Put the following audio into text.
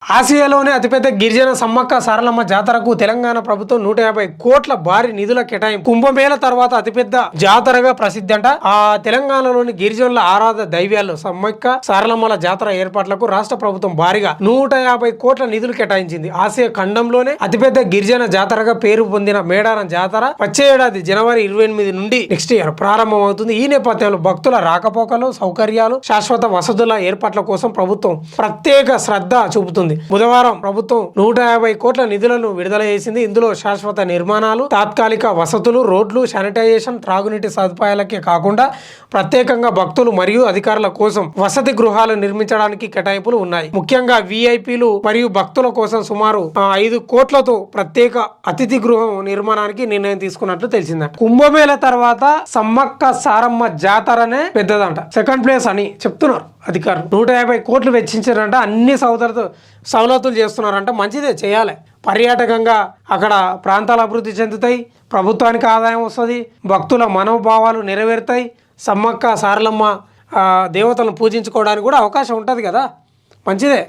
ఆసియాలోనే అతిపెద్ద గిరిజన సమ్మక్క సారలమ్మ జాతరకు తెలంగాణ ప్రభుత్వం 150 కోట్ల భారీ నిధుల కేటాయింపు. కుంభమేళ తర్వాత అతిపెద్ద జాతరగా ప్రసిద్ధి అంట. ఆ తెలంగాణలోని గిరిజనుల ఆరాధ దైవ్యాలు సమ్మక్క సారలమ్మల జాతర ఏర్పాట్లకు రాష్ట్ర ప్రభుత్వం భారీగా 150 కోట్ల నిధులు కేటాయించింది. ఆసియా ఖండంలోనే అతిపెద్ద గిరిజన జాతరగా పేరు పొందిన మేడారం జాతర వచ్చే ఏడాది జనవరి 28 నుండి నెక్స్ట్ ఇయర్ ప్రారంభమవుతుంది. ఈ నేపథ్యంలో భక్తుల రాకపోకలు, సౌకర్యాలు, శాశ్వత వసతుల ఏర్పాట్ల కోసం ప్రభుత్వం ప్రత్యేక శ్రద్ధ చూపుతుంది. బుధవారం ప్రభుత్వం 150 కోట్ల నిధులను విడుదల చేసింది. ఇందులో శాశ్వత నిర్మాణాలు, తాత్కాలిక వసతులు, రోడ్లు, శానిటైజేషన్, త్రాగునీటి సదుపాయాలకే కాకుండా ప్రత్యేకంగా భక్తులు మరియు అధికారుల కోసం వసతి గృహాలు నిర్మించడానికి కేటాయింపులు ఉన్నాయి. ముఖ్యంగా విఐపీలు మరియు భక్తుల కోసం సుమారు 5 కోట్లతో ప్రత్యేక అతిథి గృహం నిర్మాణానికి నిర్ణయం తీసుకున్నట్లు తెలిసిందట. కుంభమేళ తర్వాత సమ్మక్క సారమ్మ జాతరనే పెద్దదంట, సెకండ్ ప్లేస్ అని చెప్తున్నారు అధికారులు. 150 కోట్లు వెచ్చించారంట, అన్ని సవలతులు చేస్తున్నారంట. మంచిదే, చేయాలి. పర్యాటకంగా అక్కడ ప్రాంతాలు అభివృద్ధి చెందుతాయి, ప్రభుత్వానికి ఆదాయం వస్తుంది, భక్తుల మనోభావాలు నెరవేరుతాయి, సమ్మక్క సారలమ్మ దేవతలను పూజించుకోవడానికి కూడా అవకాశం ఉంటుంది కదా. మంచిదే.